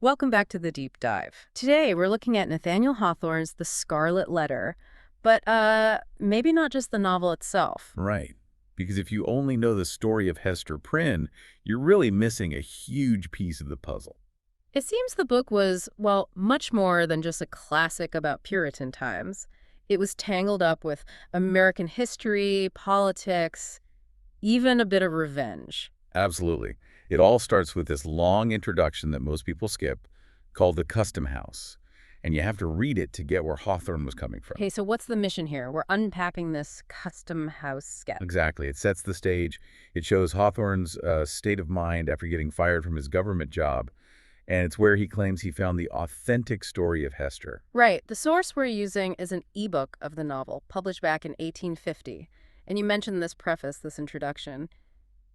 Welcome back to the deep dive. Today we're looking at Nathaniel Hawthorne's The Scarlet Letter, but maybe not just the novel itself. Right. Because if you only know the story of Hester Prynne, you're really missing a huge piece of the puzzle. It seems the book was, well, much more than just a classic about Puritan times. It was tangled up with American history, politics, even a bit of revenge. Absolutely. It all starts with this long introduction that most people skip, called the Custom House. And you have to read it to get where Hawthorne was coming from. Okay, so what's the mission here? We're unpacking this custom house sketch. Exactly. It sets the stage. It shows Hawthorne's state of mind after getting fired from his government job. And it's where he claims he found the authentic story of Hester. Right. The source we're using is an ebook of the novel, published back in 1850. And you mentioned this preface, this introduction.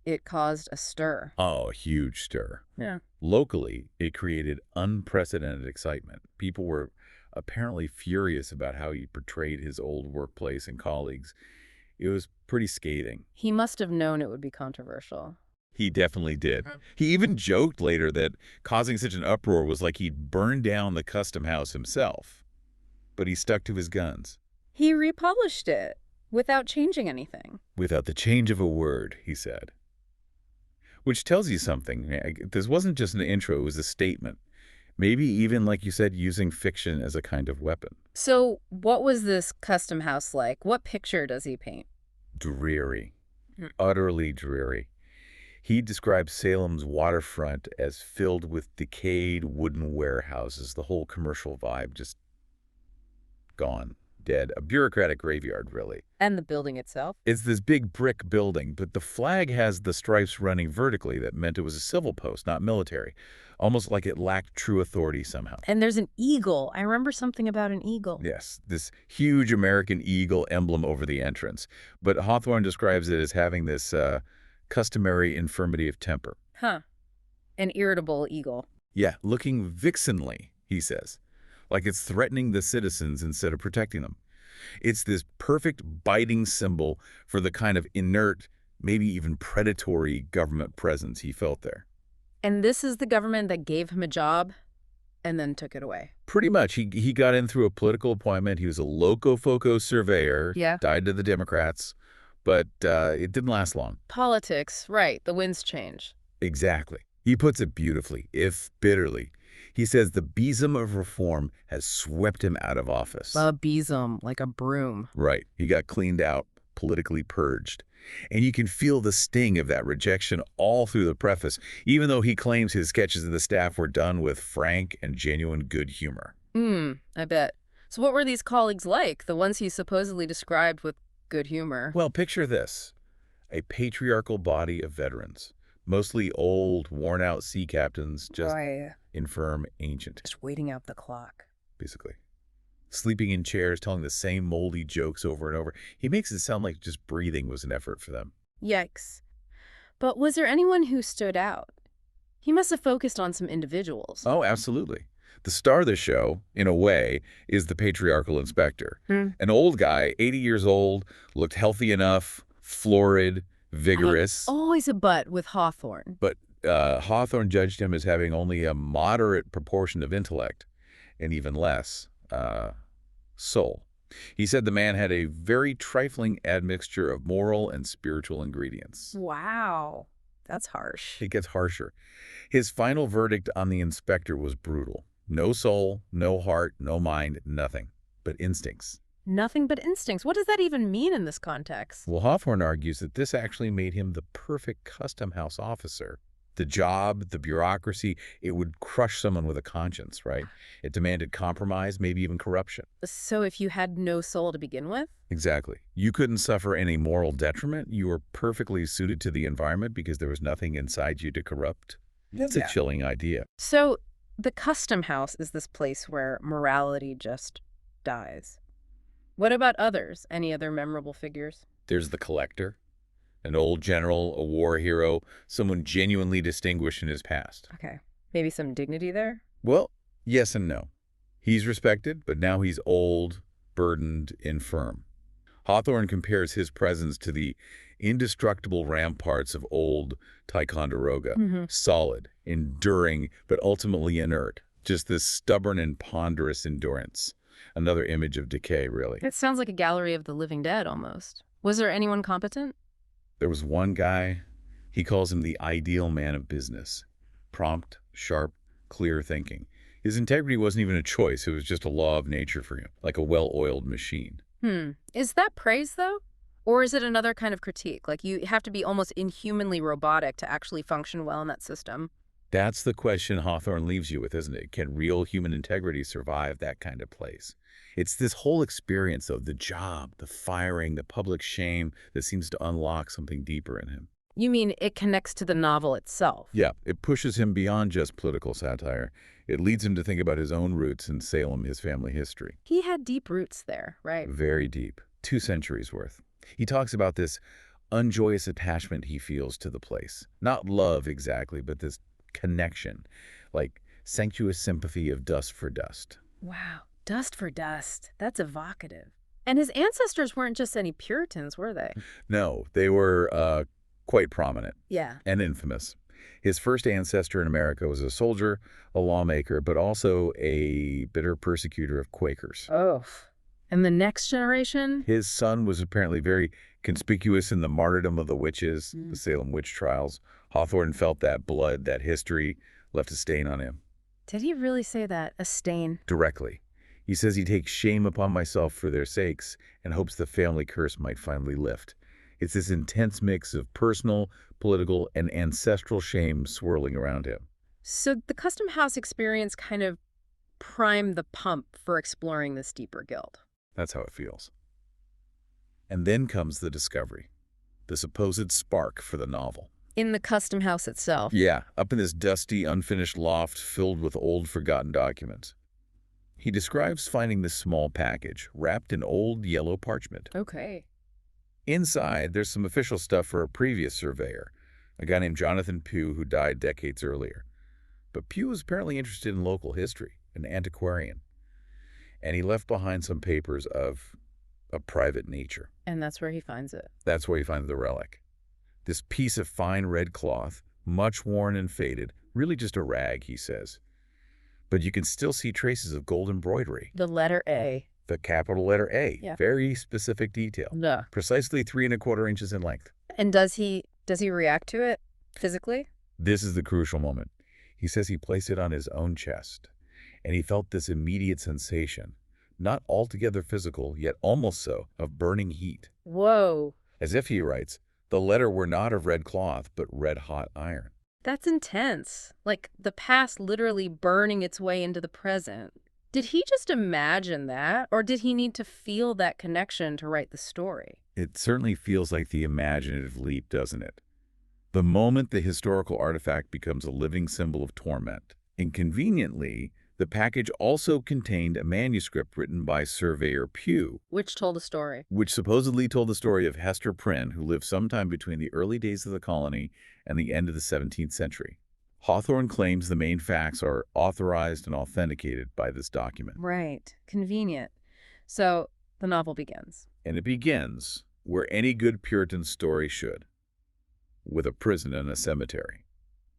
It caused a stir. Oh, a huge stir. Yeah. Locally, it created unprecedented excitement. People were apparently furious about how he portrayed his old workplace and colleagues. It was pretty scathing. He must have known it would be controversial. He definitely did. He even joked later that causing such an uproar was like he'd burned down the Custom House himself. But he stuck to his guns. He republished it without changing anything. Without the change of a word, he said. Which tells you something. This wasn't just an intro, it was a statement. Maybe even, like you said, using fiction as a kind of weapon. So what was this custom house like? What picture does he paint? Dreary. Hmm. Utterly dreary. He describes Salem's waterfront as filled with decayed wooden warehouses, the whole commercial vibe just gone, dead. A bureaucratic graveyard, really. And the building itself? It's this big brick building, but the flag has the stripes running vertically that meant it was a civil post, not military. Almost like it lacked true authority somehow. And there's an eagle. I remember something about an eagle. Yes, this huge American eagle emblem over the entrance. But Hawthorne describes it as having this customary infirmity of temper. Huh. An irritable eagle. Yeah, looking vixenly, he says, like it's threatening the citizens instead of protecting them. It's this perfect biting symbol for the kind of inert, maybe even predatory government presence he felt there. And this is the government that gave him a job and then took it away. Pretty much. He got in through a political appointment. He was a loco-foco surveyor, Yeah. died to the Democrats, but it didn't last long. Politics, right. The winds change. Exactly. He puts it beautifully, if bitterly. He says the besom of reform has swept him out of office. A besom, like a broom. Right. He got cleaned out, politically purged. And you can feel the sting of that rejection all through the preface, even though he claims his sketches of the staff were done with frank and genuine good humor. I bet. So what were these colleagues like, the ones he supposedly described with good humor? Well, picture this. A patriarchal body of veterans, mostly old, worn-out sea captains, just infirm, ancient, Just waiting out the clock. basically. Sleeping in chairs, telling the same moldy jokes over and over. He makes it sound like just breathing was an effort for them. Yikes. But was there anyone who stood out? He must have focused on some individuals. Oh, absolutely. The star of the show, in a way, is the patriarchal inspector. An old guy, 80 years old, looked healthy enough, florid, vigorous. Always a but with Hawthorne. But Hawthorne judged him as having only a moderate proportion of intellect, and even less soul. He said the man had a very trifling admixture of moral and spiritual ingredients. Wow. That's harsh. It gets harsher. His final verdict on the inspector was brutal. No soul, no heart, no mind, nothing but instincts. Nothing but instincts. What does that even mean in this context? Well, Hawthorne argues that this actually made him the perfect custom house officer. The job, the bureaucracy, it would crush someone with a conscience, right? It demanded compromise, maybe even corruption. So if you had no soul to begin with? Exactly. You couldn't suffer any moral detriment. You were perfectly suited to the environment because there was nothing inside you to corrupt. That's a chilling idea. So the custom house is this place where morality just dies. What about others? Any other memorable figures? There's the collector, an old general, a war hero, someone genuinely distinguished in his past. Okay. Maybe some dignity there? Well, yes and no. He's respected, but now he's old, burdened, infirm. Hawthorne compares his presence to the indestructible ramparts of old Ticonderoga, Hmm. solid, enduring, but ultimately inert. Just this stubborn and ponderous endurance. Another image of decay, really. It sounds like a gallery of the living dead, almost. Was there anyone competent? There was one guy, he calls him the ideal man of business. Prompt, sharp, clear thinking. His integrity wasn't even a choice, it was just a law of nature for him, like a well-oiled machine. Is that praise, though? Or is it another kind of critique? Like you have to be almost inhumanly robotic to actually function well in that system? That's the question Hawthorne leaves you with, isn't it? Can real human integrity survive that kind of place? It's this whole experience of the job, the firing, the public shame that seems to unlock something deeper in him. You mean it connects to the novel itself? Yeah, it pushes him beyond just political satire. It leads him to think about his own roots in Salem, his family history. He had deep roots there, right? Very deep. 2 centuries worth. He talks about this unjoyous attachment he feels to the place. Not love exactly, but this connection, like sensuous sympathy of dust for dust. Wow. Dust for dust. That's evocative. And his ancestors weren't just any Puritans, were they? No, they were quite prominent Yeah. and infamous. His first ancestor in America was a soldier, a lawmaker, but also a bitter persecutor of Quakers. Oh. And the next generation? His son was apparently very conspicuous in the martyrdom of the witches, the Salem witch trials. Hawthorne felt that blood, that history, left a stain on him. Did he really say that? A stain? Directly. He says he takes shame upon myself for their sakes and hopes the family curse might finally lift. It's this intense mix of personal, political, and ancestral shame swirling around him. So the Custom House experience kind of primed the pump for exploring this deeper guilt. That's how it feels. And then comes the discovery, the supposed spark for the novel. In the Custom House itself? Yeah, up in this dusty, unfinished loft filled with old, forgotten documents. He describes finding this small package wrapped in old yellow parchment. Okay. Inside, there's some official stuff for a previous surveyor, a guy named Jonathan Pugh who died decades earlier. But Pugh was apparently interested in local history, an antiquarian. And he left behind some papers of a private nature. And that's where he finds it. That's where he finds the relic. This piece of fine red cloth, much worn and faded, really just a rag, he says. But you can still see traces of gold embroidery. The letter A. The capital letter A. Yeah. Very specific detail. Duh. Precisely 3¼ inches in length. And does he react to it physically? This is the crucial moment. He says he placed it on his own chest, and he felt this immediate sensation, not altogether physical, yet almost so, of burning heat. Whoa. As if, he writes, the letter were not of red cloth, but red-hot iron. That's intense. Like the past literally burning its way into the present. Did he just imagine that, or did he need to feel that connection to write the story? It certainly feels like the imaginative leap, doesn't it? The moment the historical artifact becomes a living symbol of torment. Inconveniently, the package also contained a manuscript written by Surveyor Pugh, Which told a story. which supposedly told the story of Hester Prynne, who lived sometime between the early days of the colony and the end of the 17th century. Hawthorne claims the main facts are authorized and authenticated by this document. Right. Convenient. So the novel begins. And it begins where any good Puritan story should, with a prison and a cemetery.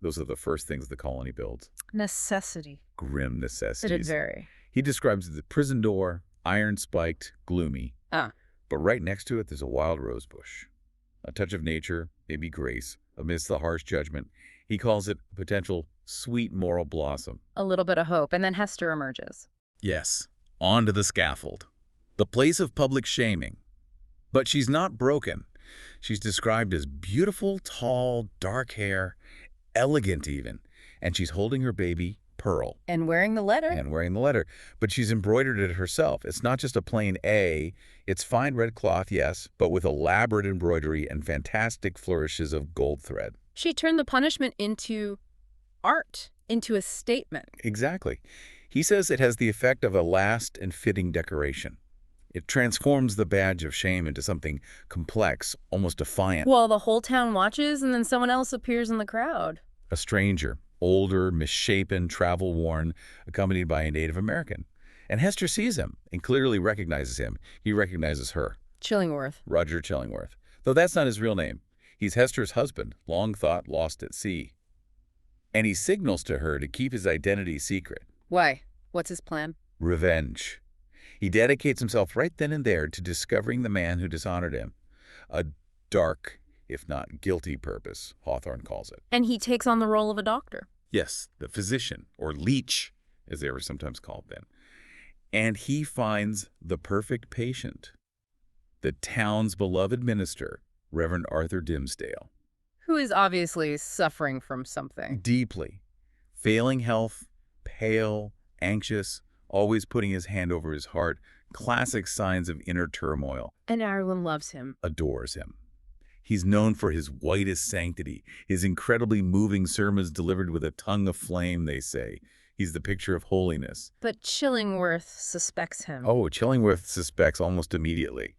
Those are the first things the colony builds. Necessity. Grim Did it necessities. vary? He describes the prison door, iron-spiked, gloomy. Ah. But right next to it, there's a wild rose bush. A touch of nature, maybe grace, amidst the harsh judgment. He calls it a potential sweet moral blossom. A little bit of hope, and then Hester emerges. Yes, onto the scaffold. The place of public shaming. But she's not broken. She's described as beautiful, tall, dark hair, elegant even. And she's holding her baby, Pearl. And wearing the letter. And wearing the letter. But she's embroidered it herself. It's not just a plain A. It's fine red cloth, yes, but with elaborate embroidery and fantastic flourishes of gold thread. She turned the punishment into art, into a statement. Exactly. He says it has the effect of a last and fitting decoration. It transforms the badge of shame into something complex, almost defiant. Well, the whole town watches, and then someone else appears in the crowd. A stranger, older, misshapen, travel-worn, accompanied by a Native American. And Hester sees him and clearly recognizes him. He recognizes her. Chillingworth. Roger Chillingworth, Though that's not his real name. He's Hester's husband, long thought lost at sea. And he signals to her to keep his identity secret. Why? What's his plan? Revenge. He dedicates himself right then and there to discovering the man who dishonored him. A dark, if not guilty purpose, Hawthorne calls it. And he takes on the role of a doctor. Yes, the physician, or leech, as they were sometimes called then. And he finds the perfect patient, the town's beloved minister, Reverend Arthur Dimmesdale. Who is obviously suffering from something. Deeply. Failing health, pale, anxious, always putting his hand over his heart, classic signs of inner turmoil. And Ireland loves him. Adores him. He's known for his whitest sanctity, his incredibly moving sermons delivered with a tongue of flame, they say. He's the picture of holiness. But Chillingworth suspects him. Oh, Chillingworth suspects almost immediately.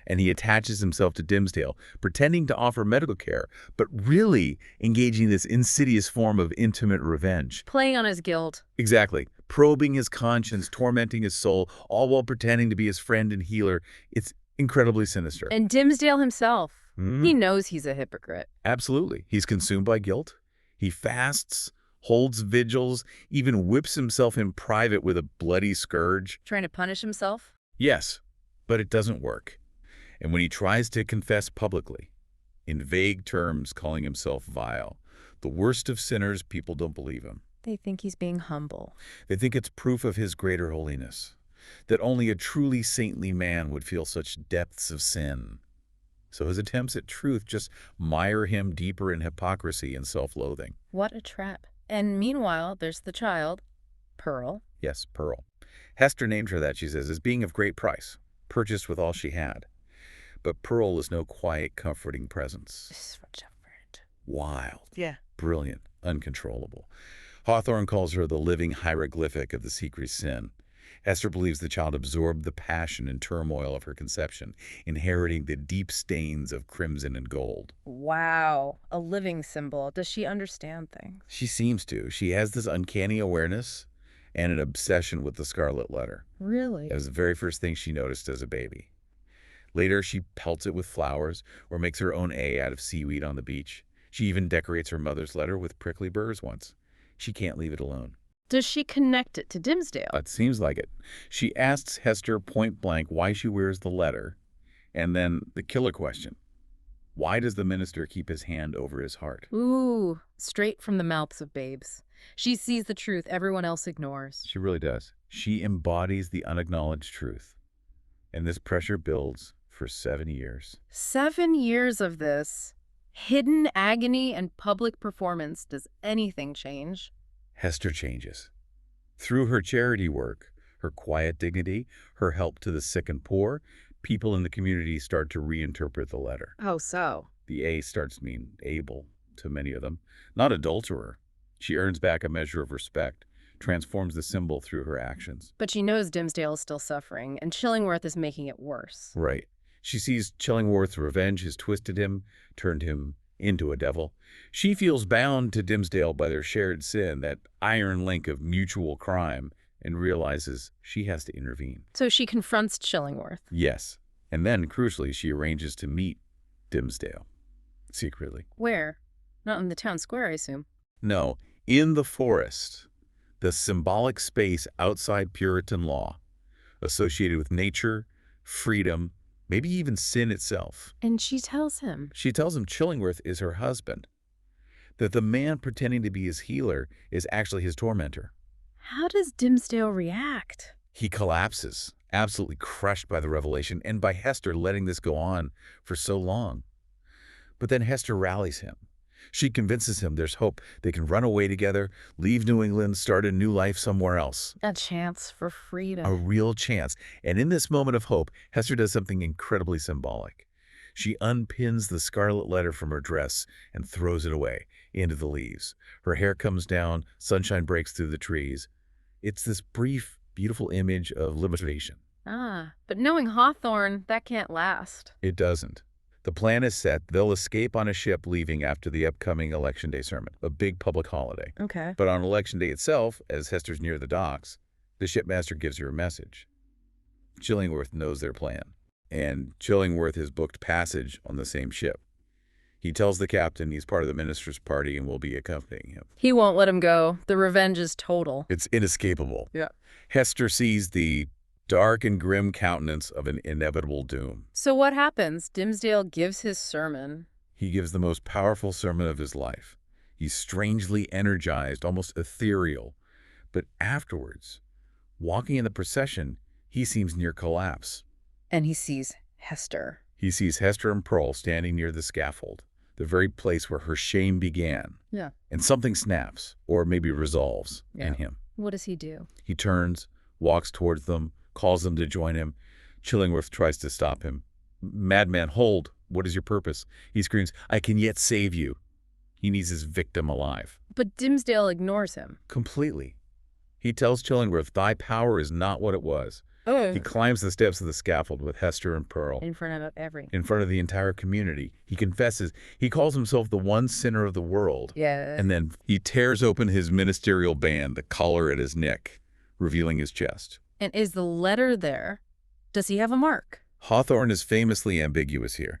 And he attaches himself to Dimmesdale, pretending to offer medical care, but really engaging this insidious form of intimate revenge. Playing on his guilt. Exactly. Probing his conscience, tormenting his soul, all while pretending to be his friend and healer. It's incredibly sinister. And Dimmesdale himself. He knows he's a hypocrite. Absolutely. He's consumed by guilt. He fasts, holds vigils, even whips himself in private with a bloody scourge. Trying to punish himself? Yes, but it doesn't work. And when he tries to confess publicly, in vague terms calling himself vile, the worst of sinners, people don't believe him. They think he's being humble. They think it's proof of his greater holiness, that only a truly saintly man would feel such depths of sin. So his attempts at truth just mire him deeper in hypocrisy and self-loathing. What a trap. And meanwhile, there's the child, Pearl. Yes, Pearl. Hester named her that, she says, as being of great price, purchased with all she had. But Pearl is no quiet, comforting presence. Such a friend. Wild. Yeah. Brilliant. Uncontrollable. Hawthorne calls her the living hieroglyphic of the secret sin. Hester believes the child absorbed the passion and turmoil of her conception, inheriting the deep stains of crimson and gold. Wow. A living symbol. Does she understand things? She seems to. She has this uncanny awareness and an obsession with the Scarlet Letter. Really? That was the very first thing she noticed as a baby. Later, she pelts it with flowers or makes her own A out of seaweed on the beach. She even decorates her mother's letter with prickly burrs once. She can't leave it alone. Does she connect it to Dimmesdale? It seems like it. She asks Hester point blank why she wears the letter, and then the killer question. Why does the minister keep his hand over his heart? Ooh, straight from the mouths of babes. She sees the truth everyone else ignores. She really does. She embodies the unacknowledged truth. And this pressure builds for 7 years. 7 years of this. Hidden agony and public performance. Does anything change? Hester changes. Through her charity work, her quiet dignity, her help to the sick and poor, people in the community start to reinterpret the letter. Oh, so? The A starts to mean able to many of them, not adulterer. She earns back a measure of respect, transforms the symbol through her actions. But she knows Dimmesdale is still suffering, and Chillingworth is making it worse. Right. She sees Chillingworth's revenge has twisted him, turned him into a devil. She feels bound to Dimmesdale by their shared sin, that iron link of mutual crime, and realizes she has to intervene. So she confronts Chillingworth. Yes. And then, crucially, she arranges to meet Dimmesdale. Secretly. Where? Not in the town square, I assume. No, in the forest. The symbolic space outside Puritan law, associated with nature, freedom, maybe even sin itself. And she tells him. She tells him Chillingworth is her husband, that the man pretending to be his healer is actually his tormentor. How does Dimmesdale react? He collapses, absolutely crushed by the revelation and by Hester letting this go on for so long. But then Hester rallies him. She convinces him there's hope. They can run away together, leave New England, start a new life somewhere else. A chance for freedom. A real chance. And in this moment of hope, Hester does something incredibly symbolic. She unpins the Scarlet Letter from her dress and throws it away into the leaves. Her hair comes down, sunshine breaks through the trees. It's this brief, beautiful image of liberation. Ah, but knowing Hawthorne, that can't last. It doesn't. The plan is set. They'll escape on a ship leaving after the upcoming Election Day sermon, a big public holiday. Okay. But on Election Day itself, as Hester's near the docks, the shipmaster gives her a message. Chillingworth knows their plan. and Chillingworth has booked passage on the same ship. He tells the captain he's part of the minister's party and will be accompanying him. He won't let him go. The revenge is total. It's inescapable. Yeah. Hester sees the dark and grim countenance of an inevitable doom. So what happens? Dimmesdale gives his sermon. He gives the most powerful sermon of his life. He's strangely energized, almost ethereal. But afterwards, walking in the procession, he seems near collapse. And he sees Hester. He sees Hester and Pearl standing near the scaffold, the very place where her shame began. Yeah. And something snaps, or maybe resolves, Yeah. in him. What does he do? He turns, walks towards them, calls them to join him. Chillingworth tries to stop him. "Madman, hold! What is your purpose?" He screams, "I can yet save you." He needs his victim alive. But Dimmesdale ignores him. Completely. He tells Chillingworth, "Thy power is not what it was." Oh. He climbs the steps of the scaffold with Hester and Pearl. In front of every. In front of the entire community. He confesses. He calls himself the one sinner of the world. Yeah. And then he tears open his ministerial band, the collar at his neck, revealing his chest. And is the letter there? Does he have a mark? Hawthorne is famously ambiguous here.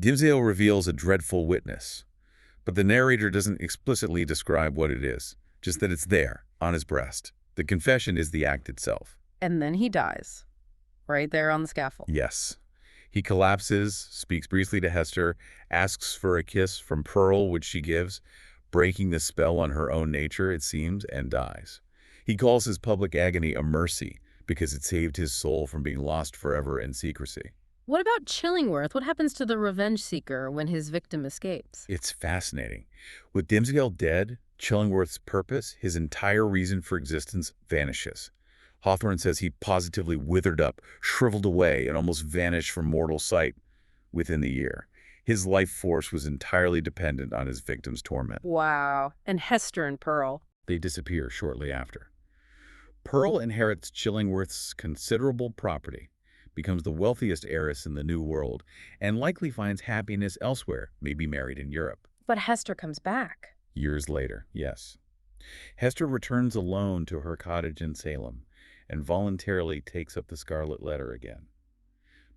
Dimmesdale reveals a dreadful witness, but the narrator doesn't explicitly describe what it is, just that it's there, on his breast. The confession is the act itself. And then he dies. Right there on the scaffold. Yes. He collapses, speaks briefly to Hester, asks for a kiss from Pearl, which she gives, breaking the spell on her own nature, it seems, and dies. He calls his public agony a mercy, because it saved his soul from being lost forever in secrecy. What about Chillingworth? What happens to the revenge seeker when his victim escapes? It's fascinating. With Dimmesdale dead, Chillingworth's purpose, his entire reason for existence, vanishes. Hawthorne says he positively withered up, shriveled away, and almost vanished from mortal sight within the year. His life force was entirely dependent on his victim's torment. Wow. And Hester and Pearl. They disappear shortly after. Pearl inherits Chillingworth's considerable property, becomes the wealthiest heiress in the New World, and likely finds happiness elsewhere, maybe married in Europe. But Hester comes back. Years later, yes. Hester returns alone to her cottage in Salem and voluntarily takes up the Scarlet Letter again.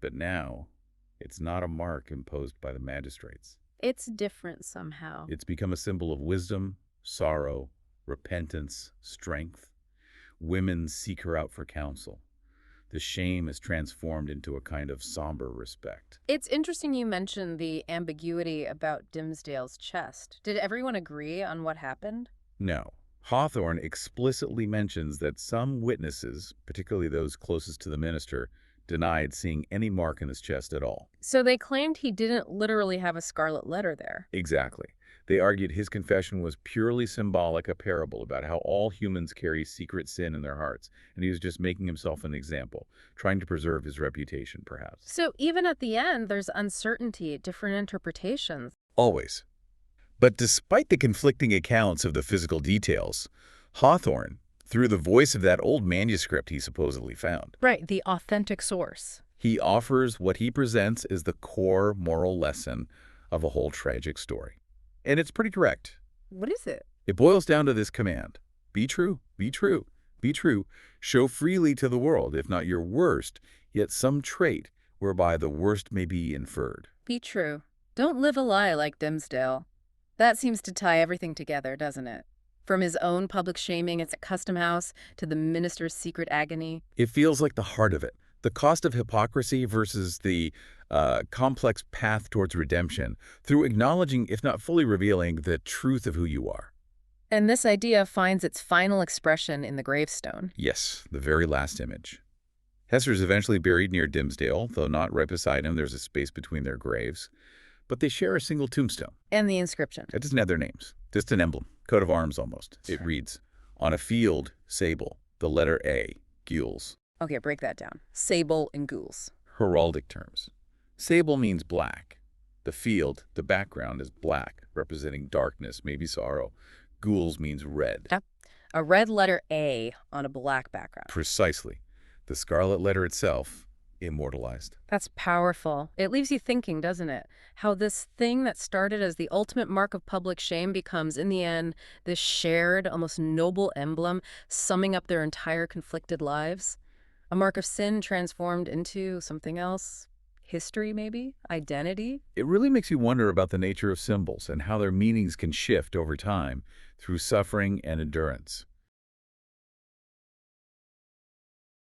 But now, it's not a mark imposed by the magistrates. It's different somehow. It's become a symbol of wisdom, sorrow, repentance, strength. Women seek her out for counsel. The shame is transformed into a kind of somber respect. It's interesting you mentioned the ambiguity about Dimmesdale's chest. Did everyone agree on what happened? No. Hawthorne explicitly mentions that some witnesses, particularly those closest to the minister, denied seeing any mark in his chest at all. So they claimed he didn't literally have a scarlet letter there. Exactly. They argued his confession was purely symbolic, a parable about how all humans carry secret sin in their hearts, and he was just making himself an example, trying to preserve his reputation, perhaps. So even at the end, there's uncertainty, different interpretations. Always. But despite the conflicting accounts of the physical details, Hawthorne, through the voice of that old manuscript he supposedly found, Right, the authentic source. he offers what he presents as the core moral lesson of a whole tragic story. And it's pretty direct. What is it? It boils down to this command: be true, be true, be true. Show freely to the world, if not your worst, yet some trait whereby the worst may be inferred. Be true. Don't live a lie like Dimmesdale. That seems to tie everything together, doesn't it? From his own public shaming at Custom House to the minister's secret agony. It feels like the heart of it. The cost of hypocrisy versus the complex path towards redemption through acknowledging, if not fully revealing, the truth of who you are. And this idea finds its final expression in the gravestone. Yes, the very last image. Hester's eventually buried near Dimmesdale, though not right beside him. There's a space between their graves. But they share a single tombstone. And the inscription. It doesn't have their names, just an emblem, coat of arms almost. It reads, "On a field, sable, the letter A, gules." Okay, break that down. Sable and gules. Heraldic terms. Sable means black. The field, the background, is black, representing darkness, maybe sorrow. Gules means red. Yep. A red letter A on a black background. Precisely. The Scarlet Letter itself, immortalized. That's powerful. It leaves you thinking, doesn't it? How this thing that started as the ultimate mark of public shame becomes, in the end, this shared, almost noble emblem, summing up their entire conflicted lives. A mark of sin transformed into something else. history maybe, identity. It really makes you wonder about the nature of symbols and how their meanings can shift over time through suffering and endurance.